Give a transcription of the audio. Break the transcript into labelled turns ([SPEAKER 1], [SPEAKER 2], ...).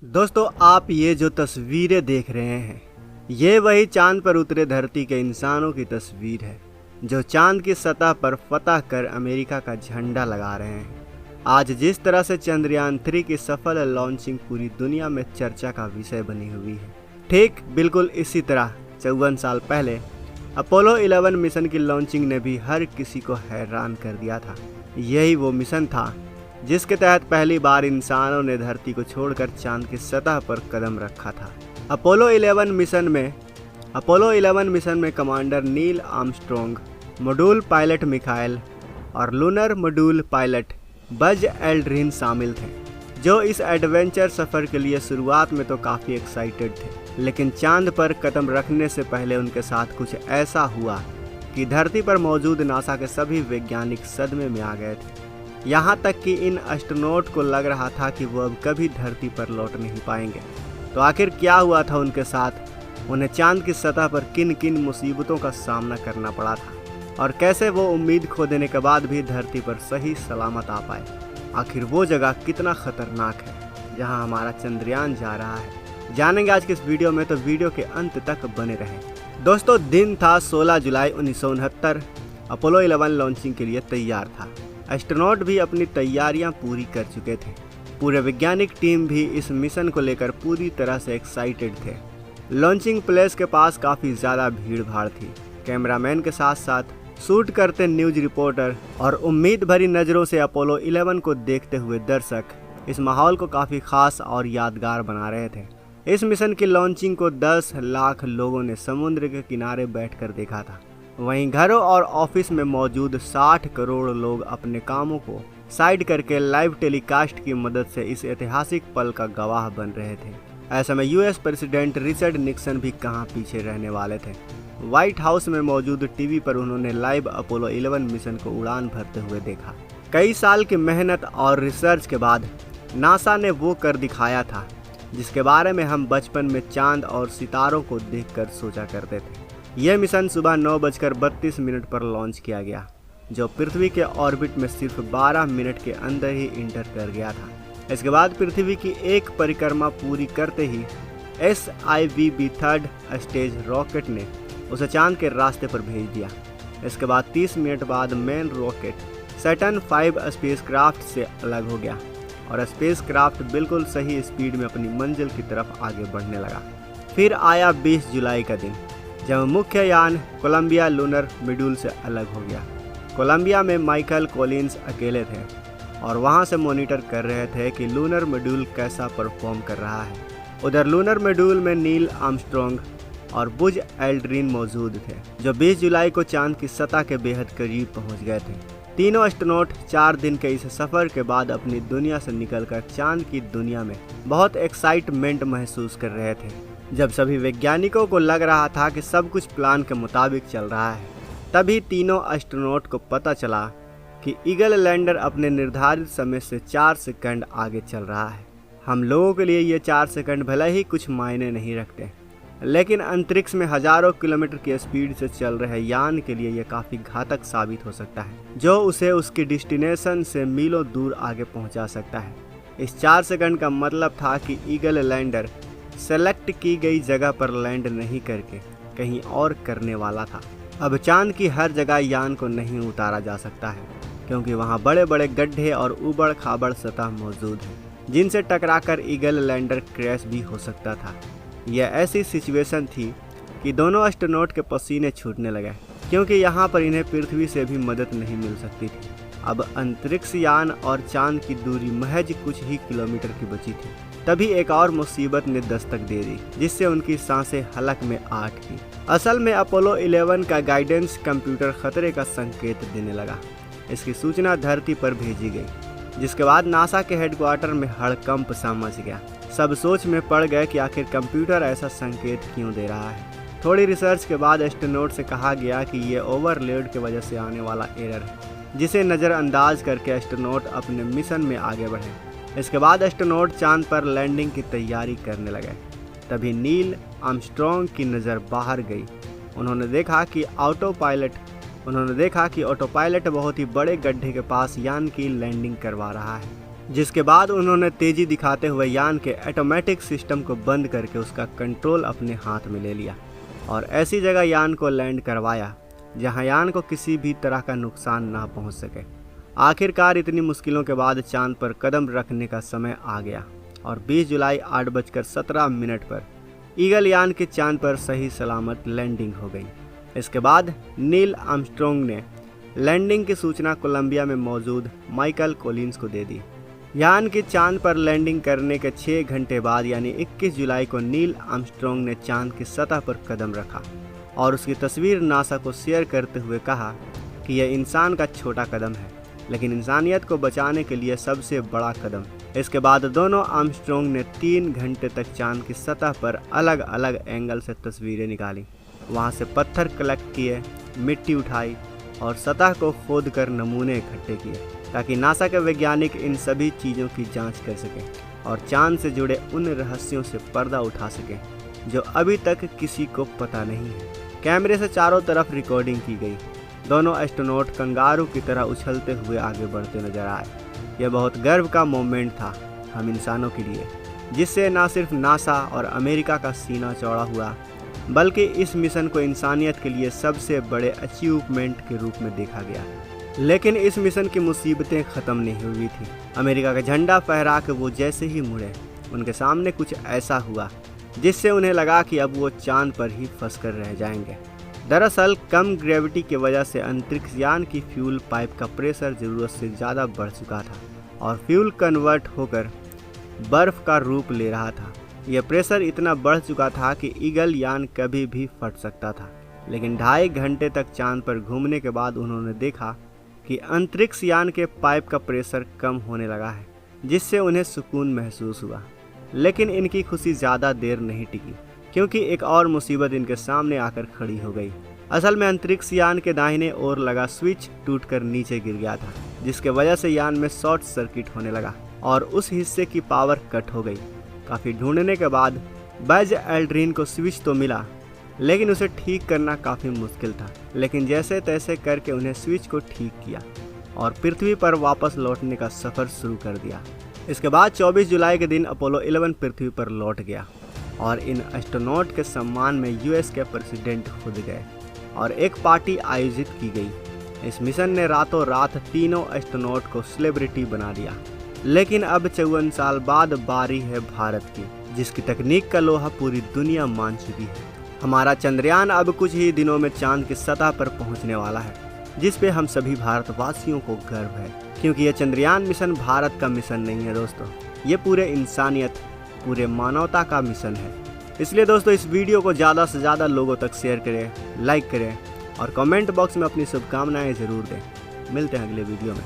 [SPEAKER 1] दोस्तों, आप ये जो तस्वीरें देख रहे हैं, ये वही चांद पर उतरे धरती के इंसानों की तस्वीर है जो चांद की सतह पर फतह कर अमेरिका का झंडा लगा रहे हैं। आज जिस तरह से चंद्रयान 3 की सफल लॉन्चिंग पूरी दुनिया में चर्चा का विषय बनी हुई है, ठीक बिल्कुल इसी तरह 54 साल पहले अपोलो 11 मिशन की लॉन्चिंग ने भी हर किसी को हैरान कर दिया था। यही वो मिशन था जिसके तहत पहली बार इंसानों ने धरती को छोड़कर चांद की सतह पर कदम रखा था। अपोलो 11 मिशन में commander Neil Armstrong, module pilot Michael और lunar module pilot Buzz Aldrin शामिल थे, जो इस एडवेंचर सफ़र के लिए शुरुआत में तो काफ़ी एक्साइटेड थे, लेकिन चांद पर कदम रखने से पहले उनके साथ कुछ ऐसा हुआ कि धरती पर मौजूद नासा के सभी वैज्ञानिक सदमे में आ गए थे। यहाँ तक कि इन एस्ट्रोनॉट को लग रहा था कि वो अब कभी धरती पर लौट नहीं पाएंगे। तो आखिर क्या हुआ था उनके साथ? उन्हें चांद की सतह पर किन किन मुसीबतों का सामना करना पड़ा था और कैसे वो उम्मीद खो देने के बाद भी धरती पर सही सलामत आ पाए? आखिर वो जगह कितना खतरनाक है जहाँ हमारा चंद्रयान जा रहा है? जानेंगे आज के इस वीडियो में, तो वीडियो के अंत तक बने रहें। दोस्तों, दिन था 16 जुलाई 1969। अपोलो 11 लॉन्चिंग के लिए तैयार था। एस्ट्रोनॉट भी अपनी तैयारियां पूरी कर चुके थे। पूरे वैज्ञानिक टीम भी इस मिशन को लेकर पूरी तरह से एक्साइटेड थे। लॉन्चिंग प्लेस के पास काफ़ी ज़्यादा भीड़ भाड़ थी। कैमरामैन के साथ साथ शूट करते न्यूज रिपोर्टर और उम्मीद भरी नज़रों से अपोलो 11 को देखते हुए दर्शक इस माहौल को काफ़ी खास और यादगार बना रहे थे। इस मिशन की लॉन्चिंग को 10 लाख लोगों ने समुद्र के किनारे बैठकर देखा था। वहीं घरों और ऑफिस में मौजूद 60 करोड़ लोग अपने कामों को साइड करके लाइव टेलीकास्ट की मदद से इस ऐतिहासिक पल का गवाह बन रहे थे। ऐसे में यूएस प्रेसिडेंट रिचर्ड निक्सन भी कहां पीछे रहने वाले थे। व्हाइट हाउस में मौजूद टीवी पर उन्होंने लाइव अपोलो 11 मिशन को उड़ान भरते हुए देखा। कई साल की मेहनत और रिसर्च के बाद नासा ने वो कर दिखाया था जिसके बारे में हम बचपन में चांद और सितारों को देखकर सोचा करते थे। यह मिशन सुबह 9:32 पर लॉन्च किया गया, जो पृथ्वी के ऑर्बिट में सिर्फ 12 मिनट के अंदर ही इंटर कर गया था। इसके बाद पृथ्वी की एक परिक्रमा पूरी करते ही SIVB 3rd स्टेज रॉकेट ने उसे चांद के रास्ते पर भेज दिया। इसके बाद 30 मिनट बाद मेन रॉकेट सैटर्न 5 स्पेसक्राफ्ट से अलग हो गया और स्पेसक्राफ्ट बिल्कुल सही स्पीड में अपनी मंजिल की तरफ आगे बढ़ने लगा। फिर आया 20 जुलाई का दिन, जब मुख्य यान कोलंबिया लूनर मॉड्यूल से अलग हो गया। कोलंबिया में माइकल कॉलिंस अकेले थे और वहां से मॉनिटर कर रहे थे कि लूनर मॉड्यूल कैसा परफॉर्म कर रहा है। उधर लूनर मॉड्यूल में नील आर्मस्ट्रॉन्ग और बज एल्ड्रिन मौजूद थे, जो 20 जुलाई को चांद की सतह के बेहद करीब पहुंच गए थे। तीनों एस्ट्रोनॉट 4 दिन के इस सफ़र के बाद अपनी दुनिया से निकलकर चांद की दुनिया में बहुत एक्साइटमेंट महसूस कर रहे थे। जब सभी वैज्ञानिकों को लग रहा था कि सब कुछ प्लान के मुताबिक चल रहा है, तभी तीनों एस्ट्रोनॉट को पता चला कि ईगल लैंडर अपने निर्धारित समय से 4 सेकंड आगे चल रहा है। हम लोगों के लिए ये 4 सेकंड भले ही कुछ मायने नहीं रखते, लेकिन अंतरिक्ष में हजारों किलोमीटर की स्पीड से चल रहे यान के लिए यह काफ़ी घातक साबित हो सकता है, जो उसे उसकी डेस्टिनेशन से मीलों दूर आगे पहुंचा सकता है। इस 4 सेकंड का मतलब था कि ईगल लैंडर सेलेक्ट की गई जगह पर लैंड नहीं करके कहीं और करने वाला था। अब चांद की हर जगह यान को नहीं उतारा जा सकता है, क्योंकि वहां बड़े बड़े गड्ढे और उबड़ खाबड़ सतह मौजूद हैं, जिनसे टकराकर ईगल लैंडर क्रैश भी हो सकता था। यह ऐसी सिचुएशन थी कि दोनों एस्ट्रोनॉट के पसीने छूटने लगे, क्योंकि यहाँ पर इन्हें पृथ्वी से भी मदद नहीं मिल सकती थी। अब अंतरिक्ष यान और चांद की दूरी महज कुछ ही किलोमीटर की बची थी। तभी एक और मुसीबत ने दस्तक दे दी, जिससे उनकी सांसें हलक में आ गईं। असल में अपोलो 11 का गाइडेंस कंप्यूटर खतरे का संकेत देने लगा। इसकी सूचना धरती पर भेजी गई, जिसके बाद नासा के हेडक्वार्टर में हड़कंप सा मच गया। सब सोच में पड़ गए कि आखिर कंप्यूटर ऐसा संकेत क्यों दे रहा है। थोड़ी रिसर्च के बाद एस्ट्रोनॉट से कहा गया कि ये ओवरलोड की वजह से आने वाला एरर है, जिसे नज़रअंदाज करके एस्ट्रोनॉट अपने मिशन में आगे बढ़े। इसके बाद एस्ट्रोनॉट चांद पर लैंडिंग की तैयारी करने लगे। तभी नील आर्मस्ट्रॉन्ग की नज़र बाहर गई। उन्होंने देखा कि ऑटो पायलट बहुत ही बड़े गड्ढे के पास यान की लैंडिंग करवा रहा है। जिसके बाद उन्होंने तेजी दिखाते हुए यान के ऑटोमेटिक सिस्टम को बंद करके उसका कंट्रोल अपने हाथ में ले लिया और ऐसी जगह यान को लैंड करवाया जहां यान को किसी भी तरह का नुकसान ना पहुंच सके। आखिरकार इतनी मुश्किलों के बाद चांद पर कदम रखने का समय आ गया और 20 जुलाई 8:17 पर ईगल यान के चांद पर सही सलामत लैंडिंग हो गई। इसके बाद नील आर्मस्ट्रॉन्ग ने लैंडिंग की सूचना कोलंबिया में मौजूद माइकल कोलिंस को दे दी। यान की चांद पर लैंडिंग करने के 6 घंटे बाद यानी 21 जुलाई को नील आर्मस्ट्रॉन्ग ने चांद की सतह पर कदम रखा और उसकी तस्वीर नासा को शेयर करते हुए कहा कि यह इंसान का छोटा कदम है लेकिन इंसानियत को बचाने के लिए सबसे बड़ा कदम। इसके बाद दोनों आर्मस्ट्रॉन्ग ने 3 घंटे तक चांद की सतह पर अलग अलग एंगल से तस्वीरें निकाली, वहां से पत्थर कलेक्ट किए, मिट्टी उठाई और सतह को खोद कर नमूने इकट्ठे किए ताकि नासा के वैज्ञानिक इन सभी चीज़ों की जांच कर सकें और चांद से जुड़े उन रहस्यों से पर्दा उठा सकें जो अभी तक किसी को पता नहीं है। कैमरे से चारों तरफ रिकॉर्डिंग की गई। दोनों एस्ट्रोनॉट कंगारू की तरह उछलते हुए आगे बढ़ते नजर आए। यह बहुत गर्व का मोमेंट था हम इंसानों के लिए, जिससे न सिर्फ नासा और अमेरिका का सीना चौड़ा हुआ बल्कि इस मिशन को इंसानियत के लिए सबसे बड़े अचीवमेंट के रूप में देखा गया। लेकिन इस मिशन की मुसीबतें ख़त्म नहीं हुई थी। अमेरिका का झंडा फहरा के वो जैसे ही मुड़े, उनके सामने कुछ ऐसा हुआ जिससे उन्हें लगा कि अब वो चांद पर ही फंस कर रह जाएंगे। दरअसल कम ग्रेविटी की वजह से अंतरिक्ष यान की फ्यूल पाइप का प्रेशर ज़रूरत से ज़्यादा बढ़ चुका था और फ्यूल कन्वर्ट होकर बर्फ़ का रूप ले रहा था। यह प्रेशर इतना बढ़ चुका था कि ईगल यान कभी भी फट सकता था। लेकिन 2.5 घंटे तक चांद पर घूमने के बाद उन्होंने देखा कि अंतरिक्ष यान के पाइप का प्रेशर कम होने लगा है, जिससे उन्हें सुकून महसूस हुआ। लेकिन इनकी खुशी ज़्यादा देर नहीं टिकी क्योंकि एक और मुसीबत इनके सामने आकर खड़ी हो गई। असल में अंतरिक्ष यान के दाहिने ओर लगा स्विच टूटकर नीचे गिर गया था, जिसके वजह से यान में शॉर्ट सर्किट होने लगा और उस हिस्से की पावर कट हो गई। काफ़ी ढूंढने के बाद बज एल्ड्रिन को स्विच तो मिला लेकिन उसे ठीक करना काफ़ी मुश्किल था। लेकिन जैसे तैसे करके उन्हें स्विच को ठीक किया और पृथ्वी पर वापस लौटने का सफ़र शुरू कर दिया। इसके बाद 24 जुलाई के दिन अपोलो 11 पृथ्वी पर लौट गया और इन एस्ट्रोनॉट के सम्मान में यूएस के प्रेसिडेंट खुद गए और एक पार्टी आयोजित की गई। इस मिशन ने रातों रात तीनों एस्ट्रोनॉट को सेलिब्रिटी बना दिया। लेकिन अब 54 साल बाद बारी है भारत की, जिसकी तकनीक का लोहा पूरी दुनिया मान चुकी है। हमारा चंद्रयान अब कुछ ही दिनों में चांद की सतह पर पहुंचने वाला है, जिस पे हम सभी भारतवासियों को गर्व है क्योंकि यह चंद्रयान मिशन भारत का मिशन नहीं है दोस्तों, ये पूरे इंसानियत, पूरे मानवता का मिशन है। इसलिए दोस्तों इस वीडियो को ज़्यादा से ज़्यादा लोगों तक शेयर करें, लाइक करें और कमेंट बॉक्स में अपनी शुभकामनाएं ज़रूर दें। मिलते हैं अगले वीडियो में।